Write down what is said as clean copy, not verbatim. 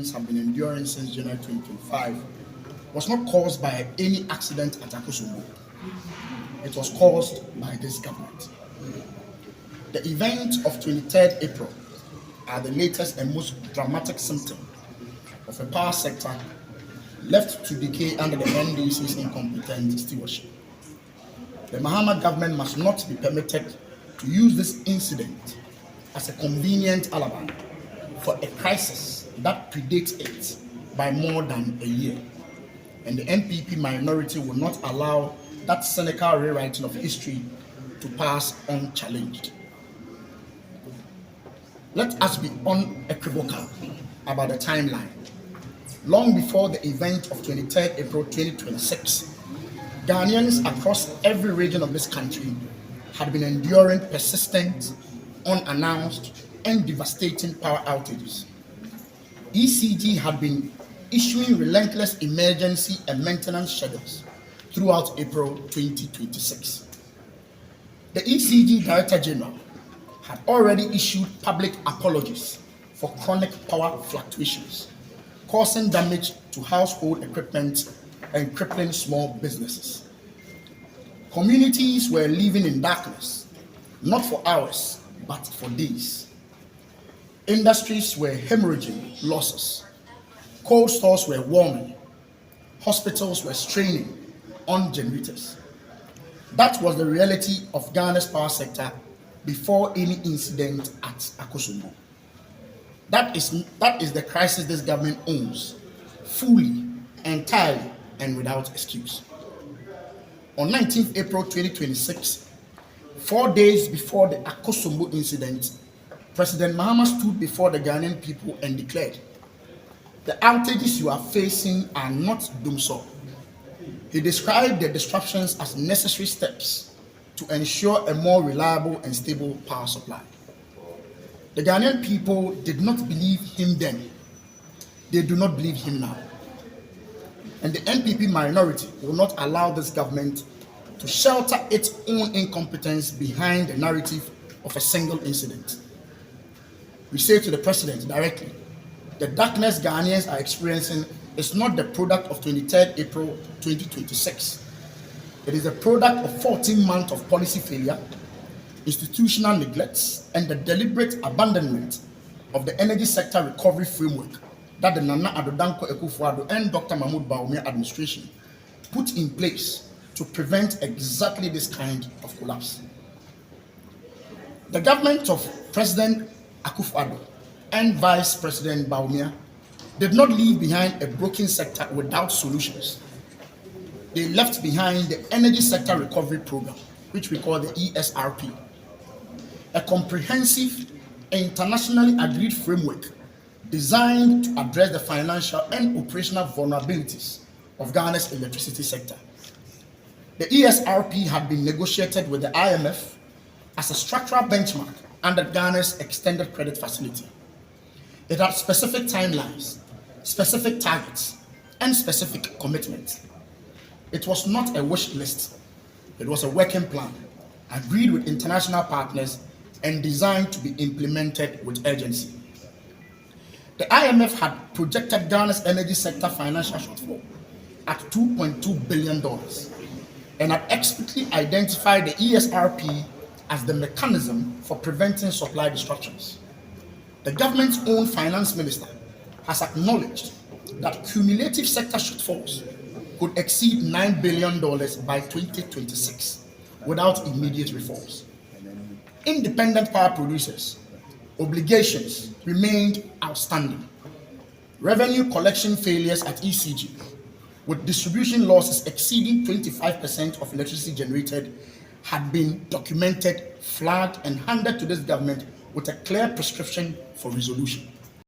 Ghanaians have been enduring since January 2025 was not caused by any accident at Akosombo. It was caused by this government. The events of 23rd April are the latest and most dramatic symptom of a power sector left to decay under the NDC's incompetent stewardship. The Mahama government must not be permitted to use this incident as a convenient alibi for a crisis that predates it by more than a year. And the NPP minority will not allow that cynical rewriting of history to pass unchallenged. Let us be unequivocal about the timeline. Long before the event of 23rd April 2026, Ghanaians across every region of this country had been enduring persistent, unannounced, and devastating power outages. ECG had been issuing relentless emergency and maintenance schedules throughout April 2026. The ECG Director General had already issued public apologies for chronic power fluctuations, causing damage to household equipment and crippling small businesses. Communities were living in darkness, not for hours, but for days. Industries were hemorrhaging losses. Cold stores were warming. Hospitals were straining on generators. That was the reality of Ghana's power sector before any incident at Akosombo. That is the crisis this government owns, fully, entirely, and without excuse. On 19th April 2026, 4 days before the Akosombo incident, President Mahama stood before the Ghanaian people and declared, "The outages you are facing are not Dumsor." He described the disruptions as necessary steps to ensure a more reliable and stable power supply. The Ghanaian people did not believe him then. They do not believe him now. And the NPP minority will not allow this government to shelter its own incompetence behind the narrative of a single incident. We say to the president directly, the darkness Ghanaians are experiencing is not the product of 23rd April 2026. It is a product of 14 months of policy failure, institutional neglects, and the deliberate abandonment of the energy sector recovery framework that the Nana Addo Dankwa Akufo-Addo and Dr. Mahmoud Bawumia administration put in place to prevent exactly this kind of collapse. The government of President Akufo-Addo and Vice President Bawumia did not leave behind a broken sector without solutions. They left behind the Energy Sector Recovery Program, which we call the ESRP, a comprehensive, internationally agreed framework designed to address the financial and operational vulnerabilities of Ghana's electricity sector. The ESRP had been negotiated with the IMF as a structural benchmark under Ghana's extended credit facility. It had specific timelines, specific targets, and specific commitments. It was not a wish list. It was a working plan, agreed with international partners and designed to be implemented with urgency. The IMF had projected Ghana's energy sector financial shortfall at $2.2 billion and had explicitly identified the ESRP as the mechanism for preventing supply disruptions. The government's own finance minister has acknowledged that cumulative sector shortfalls could exceed $9 billion by 2026 without immediate reforms. Independent power producers' obligations remained outstanding. Revenue collection failures at ECG, with distribution losses exceeding 25% of electricity generated, had been documented, flagged, and handed to this government with a clear prescription for resolution.